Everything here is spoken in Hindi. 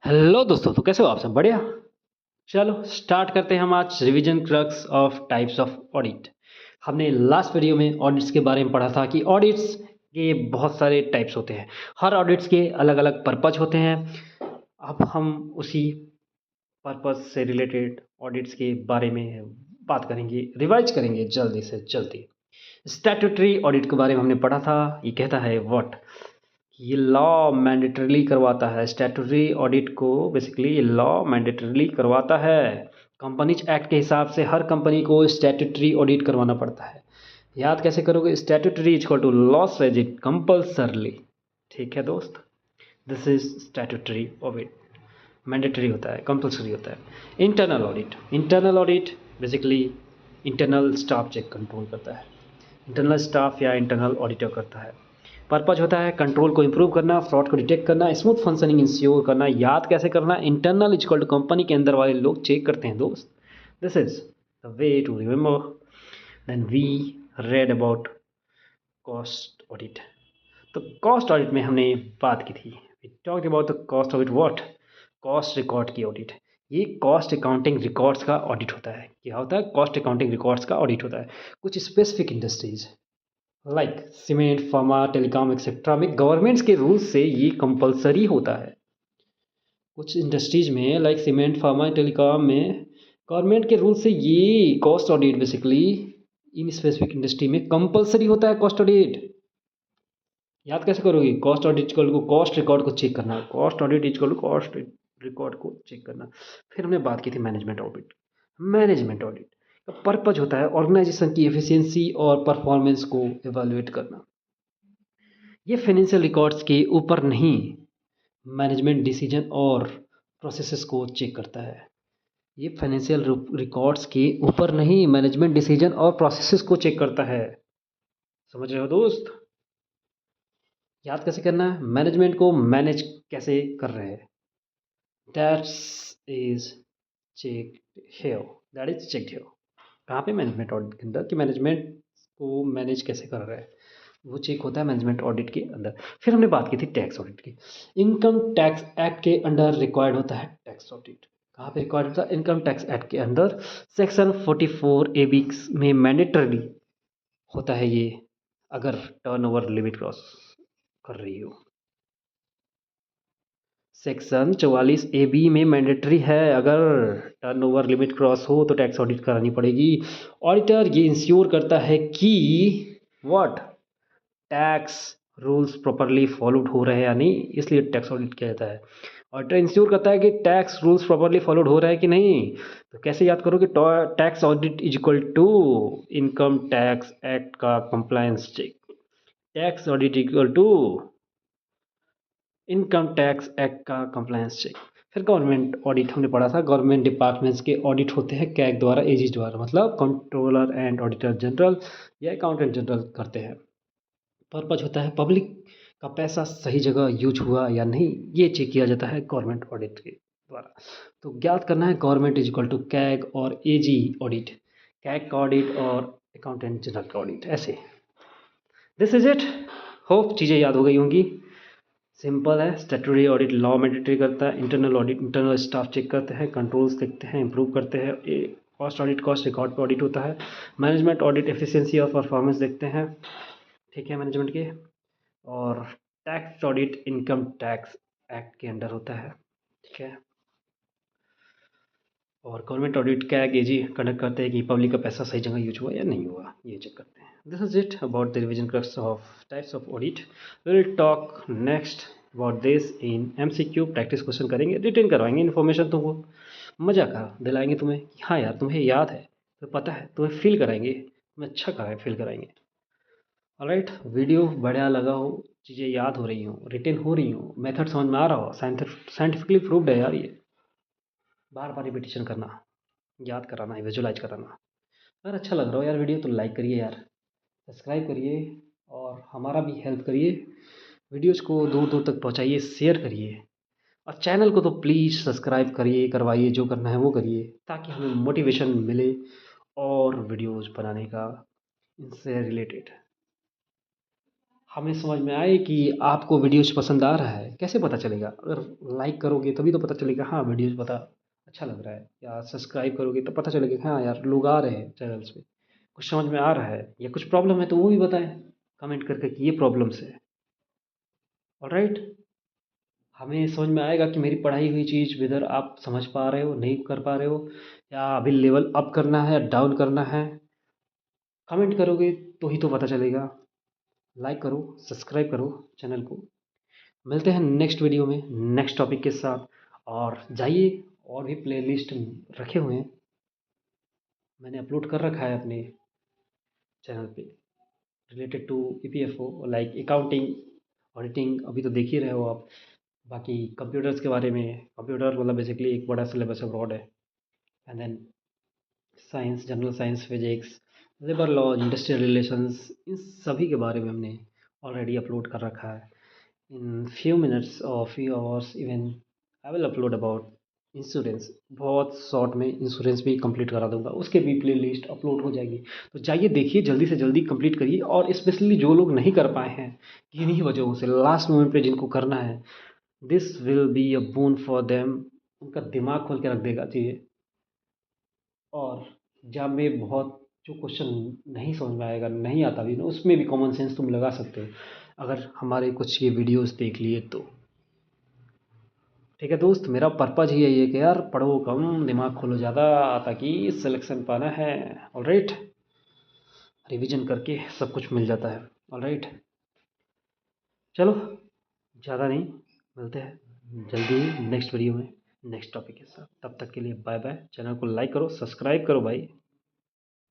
हेलो दोस्तों, तो कैसे हो आप सब? बढ़िया। चलो स्टार्ट करते हैं हम आज revision crux of types of audit. हमने लास्ट वीडियो में ऑडिट्स के बारे में पढ़ा था कि ऑडिट्स के बहुत सारे टाइप्स होते हैं। हर ऑडिट्स के अलग अलग पर्पज होते हैं। अब हम उसी पर्पज से रिलेटेड ऑडिट्स के बारे में बात करेंगे, रिवाइज करेंगे जल्दी से जल्दी। स्टैट्यूटरी ऑडिट के बारे में हमने पढ़ा था। ये कहता है व्हाट, ये लॉ मैंडेटरीली करवाता है। स्टैट्यूटरी ऑडिट को बेसिकली ये लॉ मैंडेटरीली करवाता है। कंपनीज एक्ट के हिसाब से हर कंपनी को स्टैट्यूटरी ऑडिट करवाना पड़ता है। याद कैसे करोगे? Statutory is equal to law says it compulsorily. ठीक है दोस्त, this is statutory audit. Mandatory होता है, कंपल्सरी होता है। Internal audit basically internal staff check control करता है। इंटरनल स्टाफ या इंटरनल ऑडिटर करता है। पर्पज होता है कंट्रोल को इंप्रूव करना, फ्रॉड को डिटेक्ट करना, स्मूथ फंक्शनिंग इंश्योर करना। याद कैसे करना? Internal is equal to company के अंदर वाले लोग चेक करते हैं दोस्त। This is the way to remember. Then we read about cost audit. तो कॉस्ट ऑडिट में हमने बात की थी, we talked about the cost audit. What? Cost record की ऑडिट। ये कॉस्ट अकाउंटिंग रिकॉर्ड्स का ऑडिट होता है। क्या होता है? कॉस्ट अकाउंटिंग रिकॉर्ड्स का ऑडिट होता है। कुछ specific industries like cement, pharma, telecom etcetera में गवर्नमेंट्स के रूल्स से ये कंपलसरी होता है। कुछ इंडस्ट्रीज में लाइक सीमेंट, फार्मा, टेलीकॉम में गवर्नमेंट के रूल से ये कॉस्ट ऑडिट बेसिकली इन स्पेसिफिक इंडस्ट्री में कंपलसरी होता है। कॉस्ट ऑडिट याद कैसे करोगे? कॉस्ट ऑडिट इक्वल को कॉस्ट रिकॉर्ड को चेक करना, cost audit equal to cost record को चेक करना। फिर हमने बात की थी मैनेजमेंट ऑडिट। मैनेजमेंट ऑडिट का पर्पज होता है ऑर्गेनाइजेशन की एफिशिएंसी और परफॉर्मेंस को एवेलुएट करना। ये फाइनेंशियल रिकॉर्ड्स के ऊपर नहीं, मैनेजमेंट डिसीजन और प्रोसेसेस को चेक करता है। ये फाइनेंशियल रिकॉर्ड्स के ऊपर नहीं, मैनेजमेंट डिसीजन और प्रोसेसेस को चेक करता है। समझ रहे हो दोस्त? याद कैसे करना है? मैनेजमेंट को मैनेज कैसे कर रहे हैं, that's is checked here. That is checked here. कहाँ पे? मैनेजमेंट ऑडिट के अंदर, कि मैनेजमेंट को मैनेज कैसे कर रहा है, वो चेक होता है मैनेजमेंट ऑडिट के अंदर। फिर हमने बात की थी टैक्स ऑडिट की। इनकम टैक्स एक्ट के अंडर रिक्वायर्ड होता है टैक्स ऑडिट। कहाँ पे रिक्वायर्ड होता है? इनकम टैक्स एक्ट के अंदर सेक्शन 44 AB में मैंडेटरी होता है ये, अगर टर्नओवर लिमिट क्रॉस कर रही हो। सेक्शन 44 AB में मैंडेटरी है, अगर टर्नओवर लिमिट क्रॉस हो तो टैक्स ऑडिट करानी पड़ेगी। ऑडिटर ये इंश्योर करता है कि what, tax rules properly followed हो रहे हैं या नहीं, इसलिए टैक्स ऑडिट किया जाता है। ऑडिटर इंश्योर करता है कि टैक्स रूल्स प्रॉपरली फॉलोड हो रहा है कि नहीं। तो कैसे याद करोगे? Tax audit is equal to income tax act का compliance check. Tax audit equal to income tax act का कंप्लायंस चेक। फिर गवर्नमेंट ऑडिट हमने पढ़ा था। गवर्नमेंट डिपार्टमेंट्स के ऑडिट होते हैं कैग द्वारा, एजी द्वारा, मतलब कंट्रोलर एंड ऑडिटर जनरल या अकाउंटेंट जनरल करते हैं। पर्पज होता है पब्लिक का पैसा सही जगह यूज हुआ या नहीं, ये चेक किया जाता है गवर्नमेंट ऑडिट के द्वारा। तो ज्ञात करना है government is equal to CAG और एजी ऑडिट, कैग का ऑडिट और अकाउंटेंट जनरल का ऑडिट, ऐसे। This is it. होप चीज़ें याद हो गई होंगी। सिंपल है। स्टैट्यूटरी ऑडिट लॉ मैंडेटरी करता है। Internal audit internal staff check करते हैं, कंट्रोल्स देखते हैं, इंप्रूव करते हैं। कॉस्ट ऑडिट कॉस्ट रिकॉर्ड पे ऑडिट होता है। मैनेजमेंट ऑडिट एफिशिएंसी और परफॉर्मेंस देखते हैं, ठीक है, मैनेजमेंट के। और tax audit income tax act के अंडर होता है, ठीक है। और गवर्नमेंट ऑडिट क्या है, जी कंडक्ट करते हैं कि पब्लिक का पैसा सही जगह यूज हुआ या नहीं हुआ, ये चेक करते हैं। This is it about the revision crux of types of audit. Will talk next about this in MCQ। Practice question करेंगे, रिटेन करवाएंगे इन्फॉर्मेशन तुमको, मजा का दिलाएंगे तुम्हें कि हाँ यार तुम्हें याद है, तुम्हें पता है, तुम्हें फील कराएंगे, तुम्हें अच्छा कराए फील कराएंगे। ऑलराइट, वीडियो बढ़िया लगा हो, चीज़ें याद हो रही हो, रिटेन हो रही हो, मेथड समझ में आ रहा हो, साइंटिफिकली प्रूव्ड है यार ये। बार बार रिपीटिशन करना, याद कराना है, विजुलाइज कराना। अगर अच्छा लग रहा हो यार वीडियो तो लाइक करिए यार, सब्सक्राइब करिए और हमारा भी हेल्प करिए। वीडियोज़ को दूर दूर तक पहुंचाइए, शेयर करिए। और चैनल को तो प्लीज़ सब्सक्राइब करिए, करवाइए, जो करना है वो करिए, ताकि हमें मोटिवेशन मिले और वीडियोज़ बनाने का इनसे रिलेटेड। हमें समझ में आए कि आपको वीडियोज़ पसंद आ रहा है। कैसे पता चलेगा? अगर लाइक करोगे तभी तो पता चलेगा, हाँ, वीडियोज़ पता अच्छा लग रहा है, या सब्सक्राइब करोगे तो पता चलेगा कि हाँ यार, लोग आ रहे हैं चैनल्स पे, कुछ समझ में आ रहा है या कुछ प्रॉब्लम है तो वो भी बताएँ कमेंट करके कि ये प्रॉब्लम्स है। ऑलराइट? हमें समझ में आएगा कि मेरी पढ़ाई हुई चीज़ वेदर आप समझ पा रहे हो, नहीं कर पा रहे हो, या अभी लेवल अप करना है, डाउन करना है। कमेंट करोगे तो ही तो पता चलेगा। लाइक करो, सब्सक्राइब करो चैनल को। मिलते हैं नेक्स्ट वीडियो में नेक्स्ट टॉपिक के साथ। और जाइए, और भी प्लेलिस्ट रखे हुए हैं, मैंने अपलोड कर रखा है अपने चैनल पे, related to EPFO, like accounting, auditing, अभी तो देख ही रहे हो आप। बाकी कंप्यूटर्स के बारे में, कंप्यूटर मतलब बेसिकली एक बड़ा सिलेबस अब्रॉड है। And then science, general science, physics, labour law, industrial relations, इन सभी के बारे में हमने ऑलरेडी अपलोड कर रखा है। इन फ्यू मिनट्स और few hours even I will upload about insurance. बहुत शॉर्ट में इंश्योरेंस भी कंप्लीट करा दूंगा, उसके भी प्ले लिस्ट अपलोड हो जाएगी। तो जाइए देखिए, जल्दी से जल्दी कंप्लीट करिए। और स्पेशली जो लोग नहीं कर पाए हैं किन्हीं वजहों से, लास्ट मोमेंट पे जिनको करना है, this will be a bone for them. उनका दिमाग खोल के रख देगा चीज़ें। और जब में बहुत जो क्वेश्चन नहीं समझ में आएगा, नहीं आता भी ना, उसमें भी कॉमन सेंस तुम लगा सकते हो अगर हमारे कुछ ये वीडियोस देख लिए तो। ठीक है दोस्त, मेरा पर्पज़ ही यही है कि यार पढ़ो कम, दिमाग खोलो ज़्यादा, ताकि सिलेक्शन पाना है। ऑलराइट? रिवीजन करके सब कुछ मिल जाता है। ऑलराइट, चलो, ज़्यादा नहीं, मिलते हैं जल्दी ही नेक्स्ट वीडियो में नेक्स्ट टॉपिक के साथ। तब तक के लिए बाय बाय। चैनल को लाइक करो, सब्सक्राइब करो भाई।